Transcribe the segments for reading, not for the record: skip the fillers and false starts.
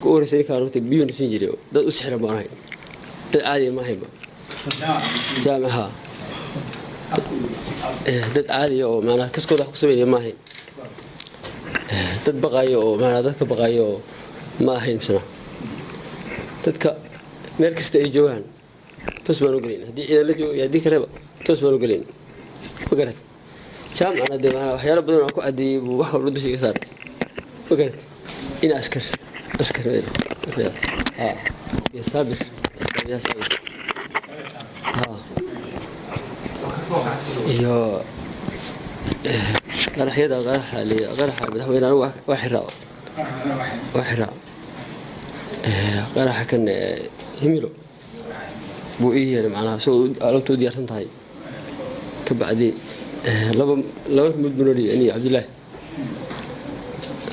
كورسين كانوا تبيون سنجريو ده أسحر ما هي ده عادي ما هي ما جامعها ده عادي أو معنا كسكو ده كسبي ما هي ده بقايو معنا ده كبقايو ما هي مثلا تذكر ملك استيجوان تسمعوا قليل هدي إذا لجوا يديك ربع تسمعوا قليل وقالت شام أنا دي معنا وحياة بدون أكو أدي وواحد ردش يسار وقالت إن أسكر يا صابر يا صابر يا غرح يدا غرح بدحوينا وحرا غرح كان يميلو بو إيه معناها سو علمتو ديارتن تاي كبعدي لبا مدمنوري يعني عبد الله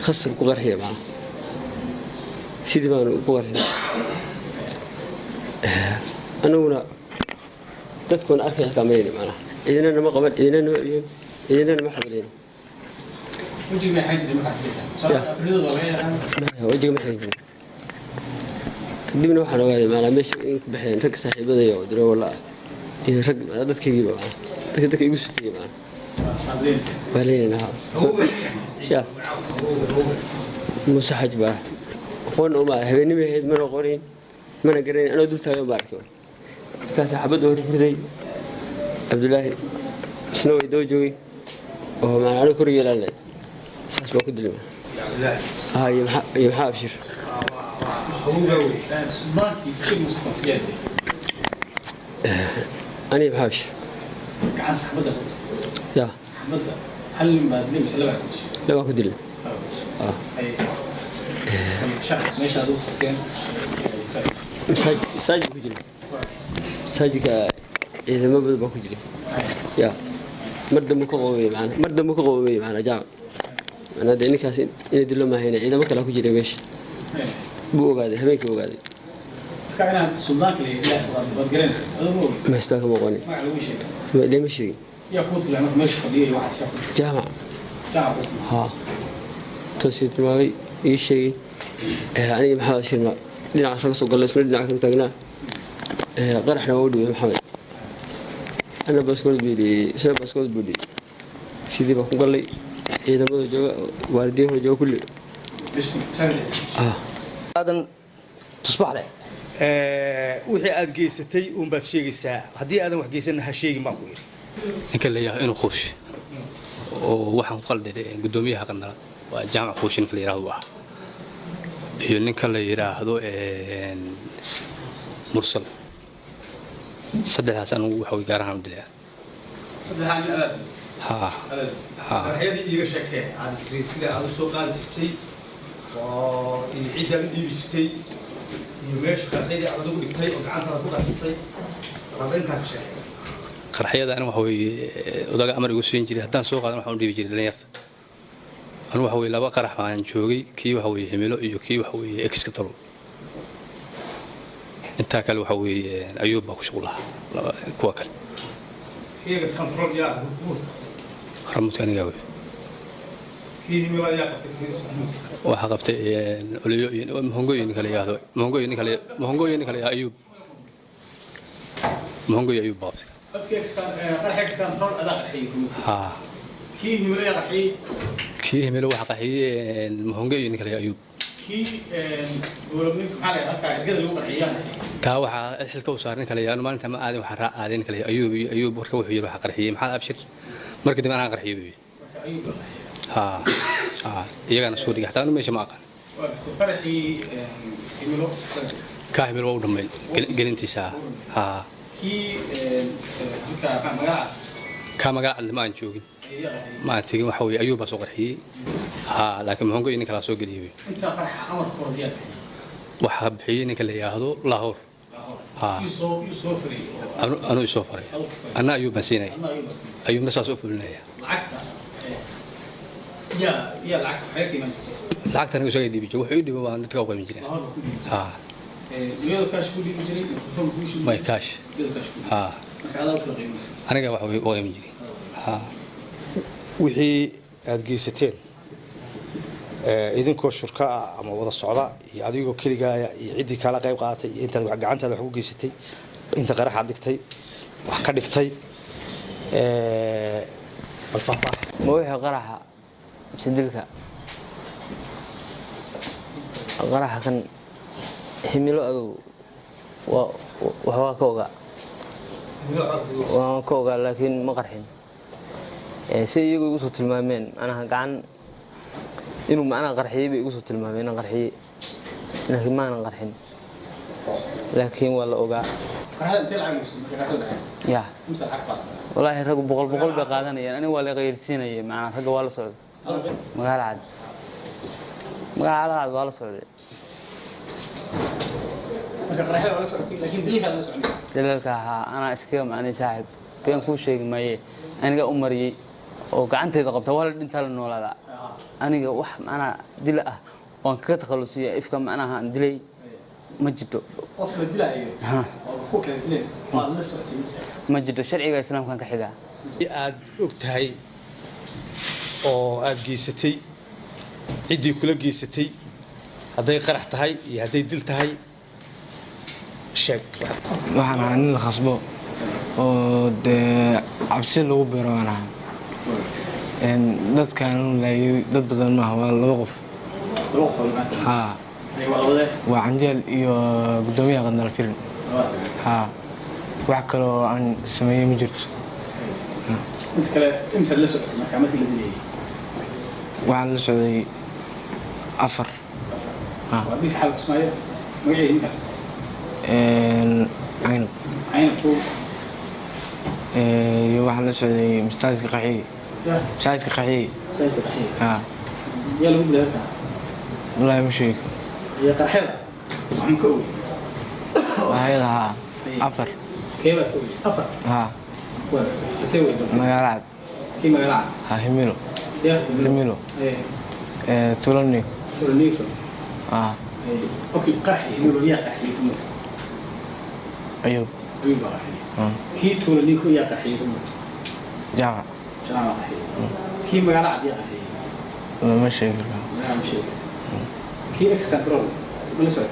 خسر كغرحيه معه سيدي بان كغرحيه أنا تكون أركي كاملين معنا إذا أنا ما قبل إذا أنا ما حبلين وجه ما حاجة ما حاجة فريض ولا وجه ما حاجة قدمنا واحد وقاعد معنا مش بحين رك صاحب هذا يود لو ولا رك هذا كيجي معنا تك يقص كيجي معنا بالين نعم يا مسحج بقى خون وما هبني بهيد من القرين من القرين أنا دوت هاي باركون كاس عبده ورفدي عبد الله شنو يدوجوي وهو معنا أنا كوري لا لا ساس باكد لي هاي يمحابشر هو قوي السودان كيف مستقبل أنا يمحابشر كان حمد يا حمد هل ما تبي بس لا باكد لي شرح ماشي هذول خطين مساج كجلي مساج إذا ما بدو بكجلي يا مرد مكقوي معنا جام أنا ديني كاسين إن دلوا ما هنا إذا ما كلا كجلي ماشي بو قاعد هميك بو قاعد كأنها السودان اللي لا بتقرن ما استاك مقوني ما على وش ليه مشي يا كنت لما مش فضيه واحد جامع جامع ها تسيت ماوي إيش يعني محمد شرما لنا عصا سوق الله اسمه لنا عكم تجنا قرحنا ودي محمد أنا بس قلت بيدي سنة بس قلت بيدي سيدي بكون قال لي إذا ما جو والديه وجو كله هذا تصبح له وحي aad geysatay uun baad sheegaysaa hadii aadan wax geysan ha sheegi ma ku yiri ninka la yahay inuu qof oo waxaan qalday gudoomiyaha qandara waa jaamac qooshin kala yiraahdo ah iyo ninka la yiraahdo mursal saddexdaas anu waxa gaar ahaan u dilaa saddexdaas ha hay'adii iiga sheekay aad tiri sida aad soo qaadi jirtay oo in ciidan dhiibi jirtay iyo meesha qarxidii aad ugu dhigtay oo gacantaada ku qarxisay raadinta ka sheekay qarxiyada anu waxa odaga amar igu siin jiray haddaan soo qaadan waxa u dhiibi jiray dhalinyarta anu waxa laba qarax baan joogay kii waxa himilo iyo kii waxa ex ka talo inta kale waxa ayuub baa ku shaqulaha kuwa kale kiiga control ya ramudka aniga kii himilo ya qabtay waxa qabtay oliyo iyo mahongoyin kale yaado mahongoyin kale ayuub mahongoy ayuub baabsi قرحك control أداء حقيقي ها كي هو يا قحي كي هملو waxa qaxiyay mahongoyin kale ayuub كي دولمين maxaa la arkaa ergada lagu qarxiyay ka waxa xilka u saaran kale yaano maalinta ma aadin waxa raacadeen kale ayuub warka wuxuu yiri waxa qarxiyay maxaa abshir markii dib aan qarxiyay ha iyagana soo dhigay taan meesha ma aqaan qarxi himilo ka himilo u dhamay gelintiisa ha كي magaca ka magaca ma aan joogin ma tigin waxa ayuub soo qarxiyay ha laakiin mahongoyin kala soo galiyay inta qarxa amar koordiyaad waxa bixiyay ninka la yiraahdo Lahore ha soo fari anu soo faray ana ayuub basinay ayuub nasaas u fulinaya lacagta يا lacagta xeerkii ma jirto lacagta anigu soo diibi jiray wuxuu dhibo waan dadka u qaybin jiray ha iyada kaash ku dhibi jiray telefoon ku shubay ما كاش ها أنا قاعد وين مجري ها wixii aad geysateen idinkoo shurka ah ama wada socda iyo adigoo keligaaya iyo ciddii kala qayb qaadatay iyo intaad gacantaada wax ku geysatay inta qaraxa dhigtay wax ka dhigtay alfaafah ma wixii qaraxa sidilka qaraxa kan himilo adow waa ka ogaa waan ka ogaa laakiin ma qarxin si iyagu igu soo tilmaameen anaha gacan inuu macnaha qarxiyey bay igu soo tilmaameen inaan qarxiyey laakiin maanan qarxin laakiin waa la ogaa ya wallaahi rag boqol bay qaadanayaan aniga waa la qayrsiinayay macnaha ragga waa la socday magaalo cad waa la socday dalaalka ahaa anaa iskaga macnay saaxib been kuu sheegi maaye aniga u mariyey oo gacanteyda qabta waa la dhintaa la noolaadaa aniga wax macnaha dila ah oon kaga takhalusiya ifka macnaha aan dilay ma jirto ma jirto sharciga islaamkan ka xigaa aad og tahay oo aad geysatay ciddii kula geysatay hadday qarax tahay iyo hadday dil tahay sheeg waxaan ahaa nin la khasbo oo dee cabsi lagu biro aan ahaa dadkaan laayay dad badan maaha waa 2 qof haa waa canjeel iyo gudoomiyaha qadnal firin haa wax kaloo aan sameeyey ma jirto inta kale imsa la socotay markaa markii la dilay waxaan la socday 4 wadii xal ismaayo magacii ninkaas عينب waxaan la socday mustaaska qaxii mustaaska qaxii ha yaa lagu bilaabay wallahi ma sheeg ya qarxada waxaan ka ogeey hayada ha 4 keebad ka ogeey 4 ha waa taaway magaalada kii magaalada ha himilo himilo tulaniko ah okay qarxi himilo yaa qarxi kuma أيوب كي تقول لي كي يقحيه جامع كي ما قال عادي يقحيه ما شيء لا مش كي إكس كنترول بلا سويت